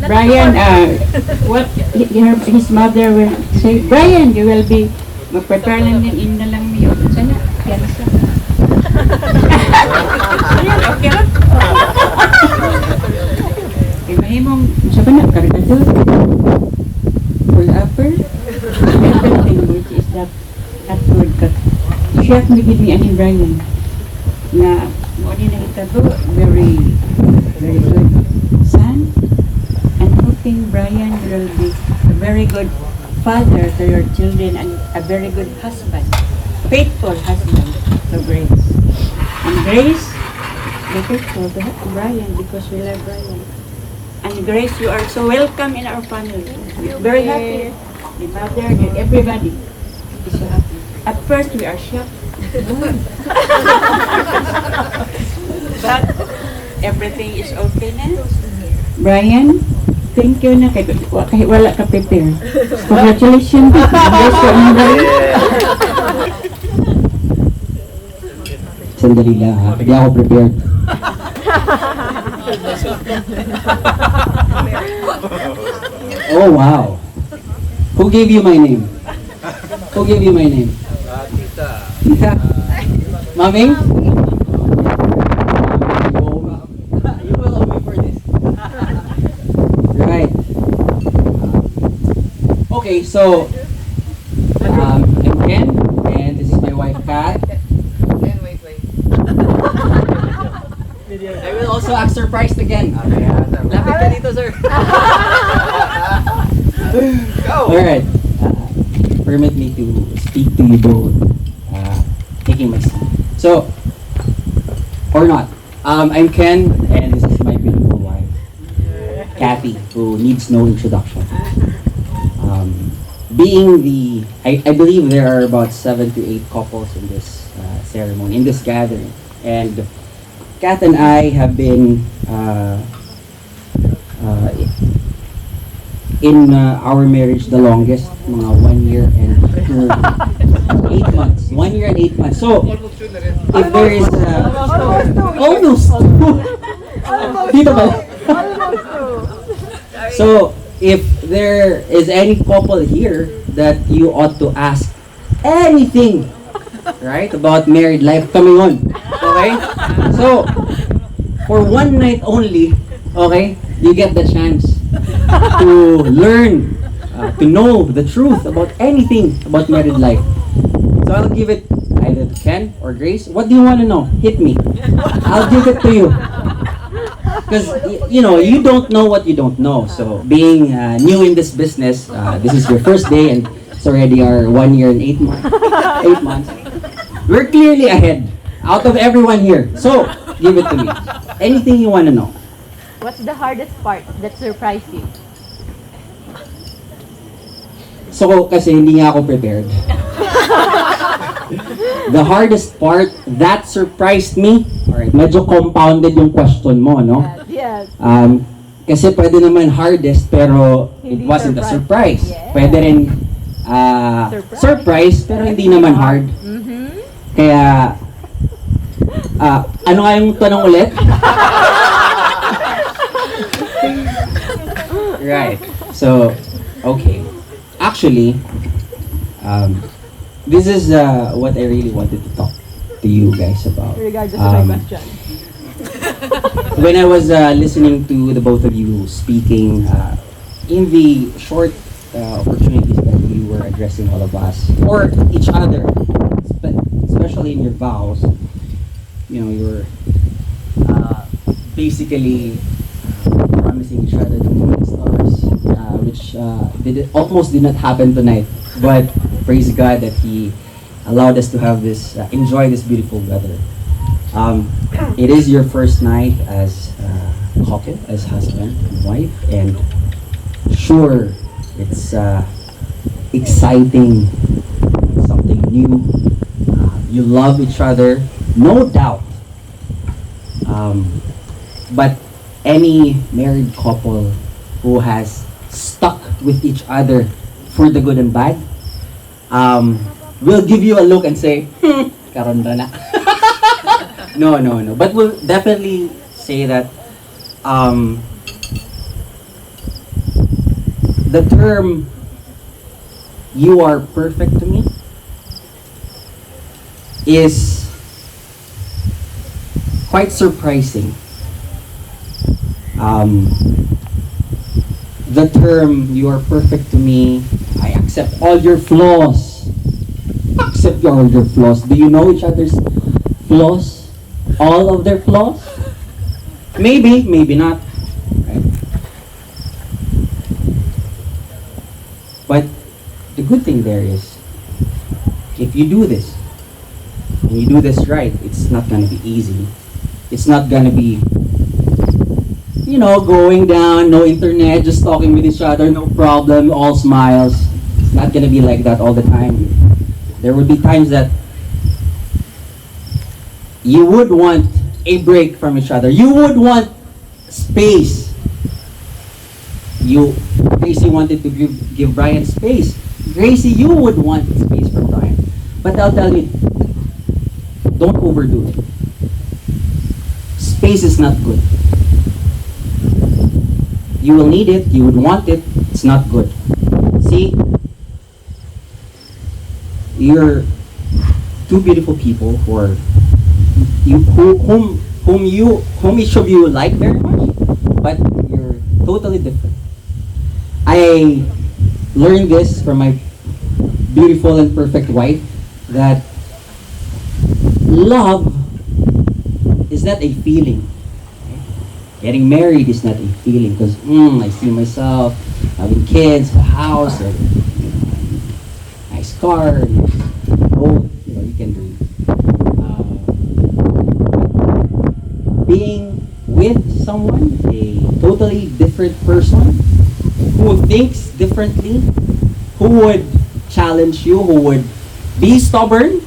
Brian, what his mother will say, Brian, you will be, mag-prepare lang din na lang niyo. Sana, yan siya. Ayan, okay lang. Okay, mahimong, siya ba na, kargador, full upper, everything which is that word cut. Siya kung bigid ni Aning Brian, na, mo ni nakitabo, very good son, and hoping Brian will be a very good father to your children and a very good husband, faithful husband to Grace. And Grace, be faithful to Brian because we love Brian. And Grace, you are so welcome in our family. We're very happy. The mother and everybody is so happy. At first, we are shocked. But everything is okay now. Brian, thank you na kahit wala ka prepare. Congratulations. Sandali lang ha, hindi ako prepared. Oh wow. Who gave you my name? Who gave you my name? Tita. Maming? You will owe me for this. Right. Okay, so I'm Ken, and this is my wife Kat. Wait. I will also act surprised again. Lapit ka dito, sir. Go! Alright. Permit me to speak to you both. Taking my seat. So, or not. I'm Ken, and this is my beautiful wife, Kathy, who needs no introduction. Being the, I believe there are about 7 to 8 couples in this ceremony, in this gathering. And Kath and I have been in our marriage the longest, mga 1 year and 8 months. 1 year and 8 months. So, if there is almost dito ba? So, if there is any couple here that you ought to ask anything, right, about married life, coming on, okay? So, for one night only, okay, you get the chance to learn, to know the truth about anything about married life. So I'll give it either to Ken or Grace. What do you want to know? Hit me. I'll give it to you. Because, you know, you don't know what you don't know. So being new in this business, this is your first day and it's already our 1 year and 8 months. 8 months. We're clearly ahead out of everyone here. So, give it to me. Anything you want to know. What's the hardest part that surprised you? So, kasi hindi nga ako prepared. The hardest part that surprised me, alright, medyo compounded yung question mo, no? Yes. Kasi pwede naman hardest, pero it wasn't a surprise. Yes. Pwede rin surprise, pero hindi naman hard. Kaya, ano nga yung tanong ulit? Right. So, okay. Actually, this is what I really wanted to talk to you guys about. Regardless of my question. When I was listening to the both of you speaking, in the short opportunities that you were addressing all of us, or each other, especially in your vows, you know, you were basically promising each other the moon and stars, which almost did not happen tonight. But praise God that He allowed us to have this, enjoy this beautiful weather. It is your first night as couple, as husband and wife, and sure, it's exciting, something new. You love each other, no doubt. But any married couple who has stuck with each other for the good and bad will give you a look and say, karon ba na? No. But we'll definitely say that the term "you are perfect to me" is quite surprising. The term "you are perfect to me," I accept all your flaws. Accept all your flaws. Do you know each other's flaws? All of their flaws? Maybe, maybe not. Right? But the good thing there is, if you do this, and you do this right, it's not going to be easy. It's not going to be, going down, no internet, just talking with each other, no problem, all smiles. It's not going to be like that all the time. There will be times that you would want a break from each other. You would want space. Gracie wanted to give Brian space. Gracie, you would want space from Brian. But I'll tell you, don't overdo it. Space is not good. You will need it, you would want it, it's not good. See, you're two beautiful people whom each of you like very much, but you're totally different. I learned this from my beautiful and perfect wife, that love is not a feeling. Getting married is not a feeling, because I see myself having kids, a house, a nice car, you can dream. Being with someone, a totally different person, who thinks differently, who would challenge you, who would be stubborn,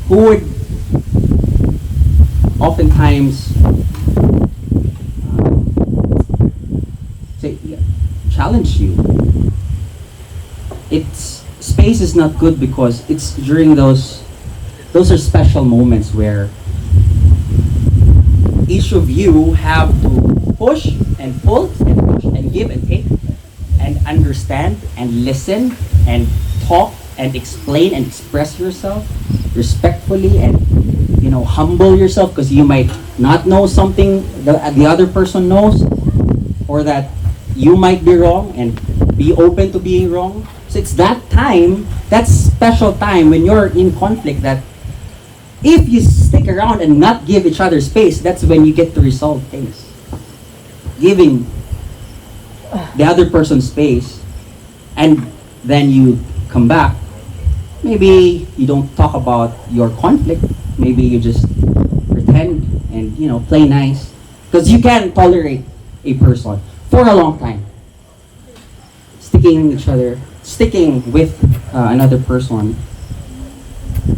who would oftentimes challenge you. Space is not good, because it's during those are special moments where each of you have to push and pull and push and give and take and understand and listen and talk and explain and express yourself respectfully, and humble yourself, because you might not know something the other person knows, or that you might be wrong, and be open to being wrong. So it's that time, that special time when you're in conflict, that if you stick around and not give each other space, that's when you get to resolve things. Giving the other person space, and then you come back. Maybe you don't talk about your conflict. Maybe you just pretend and play nice, because you can't tolerate a person for a long time. Sticking with another person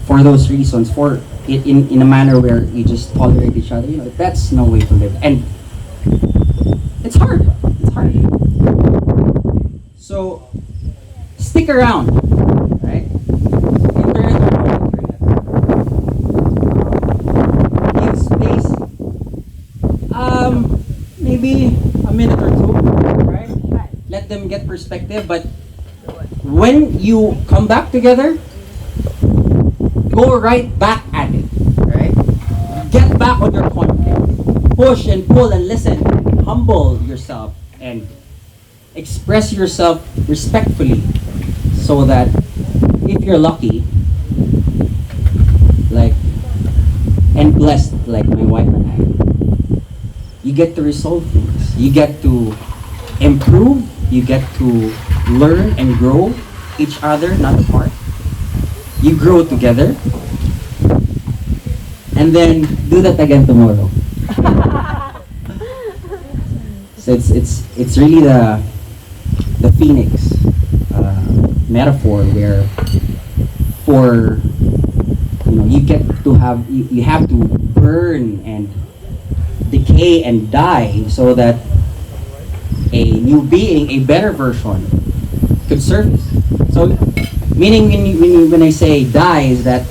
for those reasons, in a manner where you just tolerate each other, that's no way to live, and it's hard. It's hard. So stick around, right? Give space. Maybe a minute or two, right? Let them get perspective. But when you come back together, go right back at it, right? Get back on your conflict. Push and pull and listen. Humble yourself and express yourself respectfully, so that if you're lucky, and blessed like my wife and I, you get to resolve things. You get to improve. You get to learn and grow each other, not apart. You grow together, and then do that again tomorrow. So it's really the phoenix metaphor, where you get to have you have to burn and decay and die, so that a new being, a better version, could surface. So, meaning when I say die, is that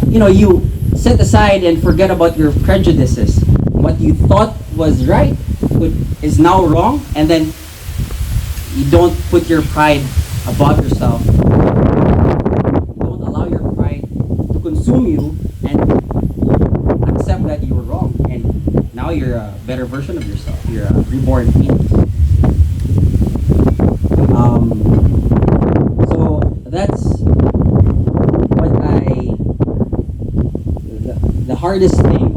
you set aside and forget about your prejudices. What you thought was right, is now wrong, and then you don't put your pride above yourself. You don't allow your pride to consume you and accept that you were wrong, and now you're a better version of yourself. You're a reborn phoenix. So that's what the hardest thing.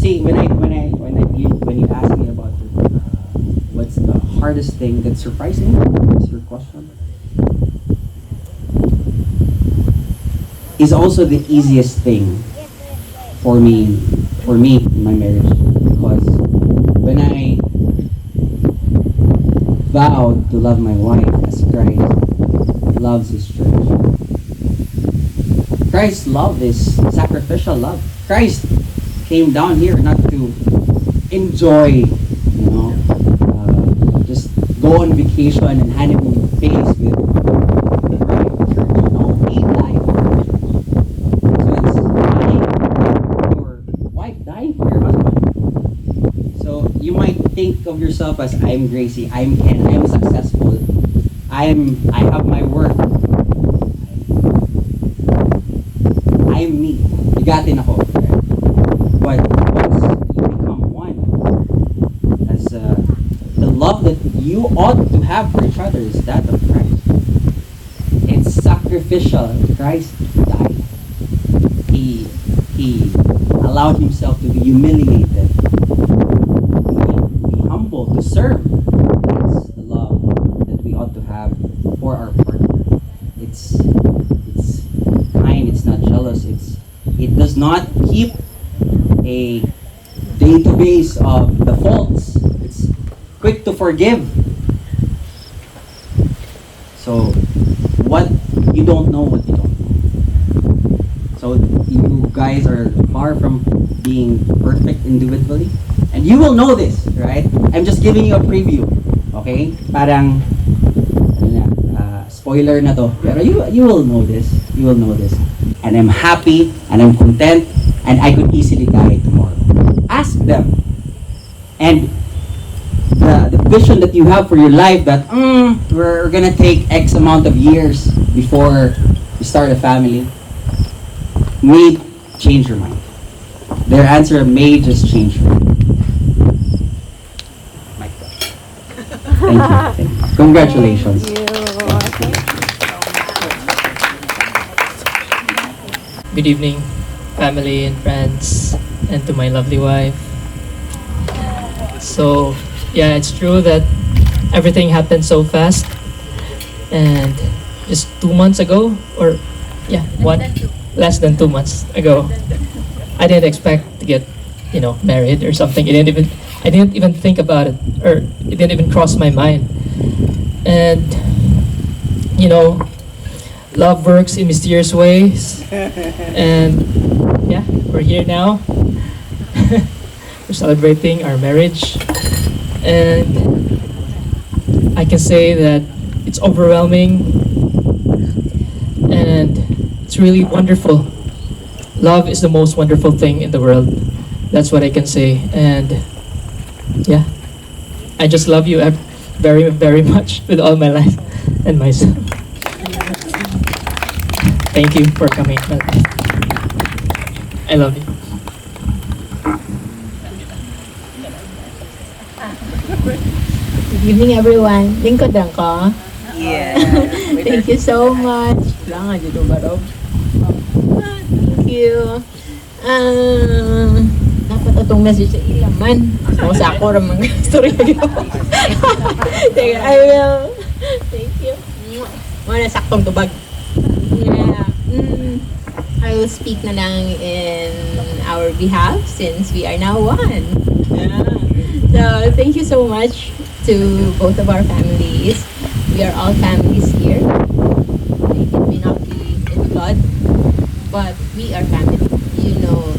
See, when you ask me about what's the hardest thing that's surprising, is your question, is also the easiest thing for me in my marriage, because when I vowed to love my wife as Christ loves his church. Christ's love is sacrificial love. Christ came down here not to enjoy, just go on vacation and honeymoon phase with the church. No, he died for the church. So it's dying for your wife, dying for your husband. So you might think of yourself as, I'm Gracie, I'm Ken, I'm successful, I have my work, I'm me. Bigatin ako. But once you become one, as the love that you ought to have for each other is that of Christ. It's sacrificial. Christ died. He allowed himself to be humiliated, be humble, to serve. That's the love that we ought to have for our partner. It's kind. It's not jealous. It does not keep a database of the faults. It's quick to forgive. So what you don't know, what you don't know. So you guys are far from being perfect individually, and you will know this, right? I'm just giving you a preview, okay? Parang spoiler na to, pero you will know this. You will know this. And I'm happy, and I'm content, and I could easily die tomorrow. Ask them. And the vision that you have for your life, that we're gonna take X amount of years before you start a family, may change your mind. Their answer may just change your mind. Thank you. Congratulations. Good evening, family and friends, and to my lovely wife. So, yeah, it's true that everything happened so fast, and just 2 months ago, or less than 2 months ago, I didn't expect to get, married or something. I didn't even think about it, or it didn't even cross my mind. And, love works in mysterious ways. And yeah, we're here now. We're celebrating our marriage. And I can say that it's overwhelming and it's really wonderful. Love is the most wonderful thing in the world. That's what I can say. And yeah, I just love you very, very much with all my life and myself. Thank you for coming. I love you. Good evening, everyone. Lingkod lang ko. Yeah. Thank you so much. Thank you. Dapat itong message sa ilaman. So, sa ako ramang story ko. I will. Thank you. Muna saktong tubag. Yeah. I will speak na lang in our behalf since we are now one. Yeah. So, thank you so much to both of our families. We are all families here. It may not be in blood, but we are family. You know,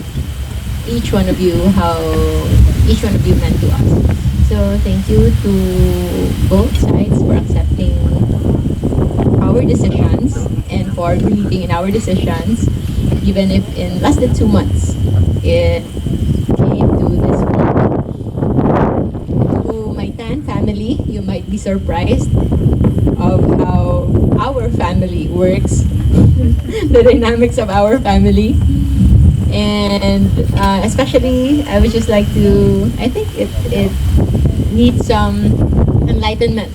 each one of you meant to us. So, thank you to both sides for accepting our decisions and for believing in our decisions, even if in less than 2 months it came to this point. be surprised of how our family works, the dynamics of our family. And especially, I would just like to, I think it needs some enlightenment.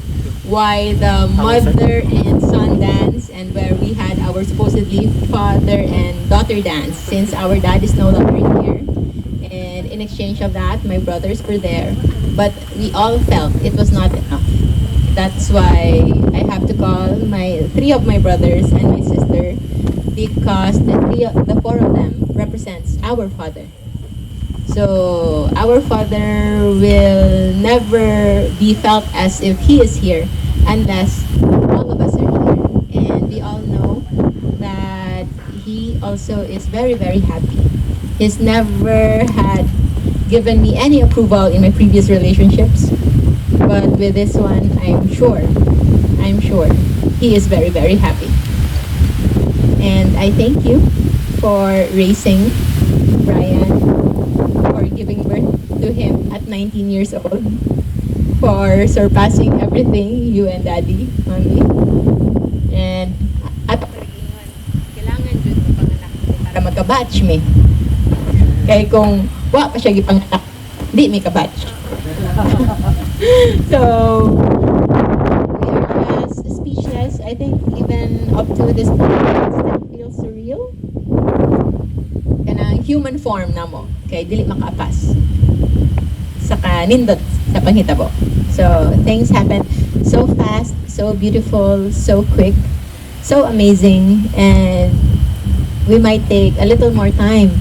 Why the mother and son dance, and where we had our supposedly father and daughter dance, since our dad is no longer here. And in exchange of that, my brothers were there. But we all felt it was not enough. That's why I have to call three of my brothers and my sister, because the four of them represents our father. So our father will never be felt as if he is here unless all of us are here. And we all know that he also is very, very happy. He's never had given me any approval in my previous relationships. But with this one, I'm sure he is very, very happy. And I thank you for raising Brian, for giving birth to him at 19 years old, for surpassing everything you and Daddy on me. And at kailangan dun mapanganak para magka-batch me. Kaya kung wa pa siya gipanganak, di may ka-batch. So we are just speechless. I think even up to this point, it still feels surreal. Kanang human form na mo, kay dili makaapas. Saka nindot sa panghitabo. So things happen so fast, so beautiful, so quick, so amazing, and we might take a little more time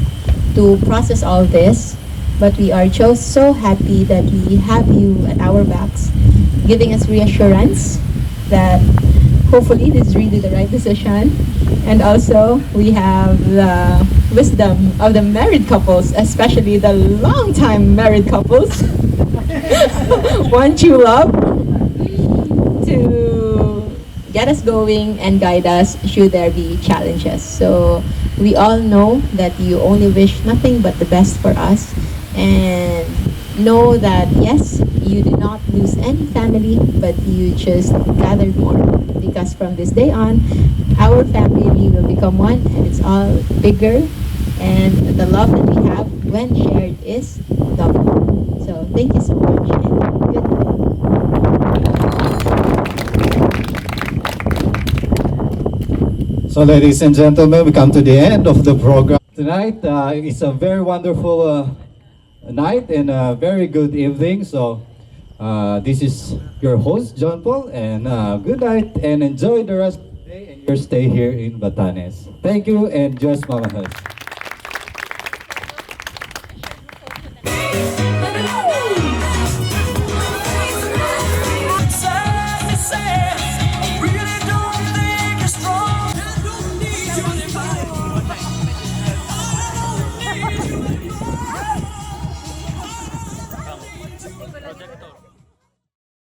to process all this, but we are just so happy that we have you at our backs, giving us reassurance that hopefully this is really the right decision. And also, we have the wisdom of the married couples, especially the long-time married couples, one true love, to get us going and guide us should there be challenges. So we all know that you only wish nothing but the best for us, and know that yes, you did not lose any family, but you just gathered more, because from this day on, our family will become one, and it's all bigger, and the love that we have when shared is double. So thank you so much, and good night. So ladies and gentlemen, we come to the end of the program. Tonight it's a very wonderful night and a very good evening. So this is your host, John Paul, and good night and enjoy the rest of the day and your stay here in Batanes. Thank you and just mamahal.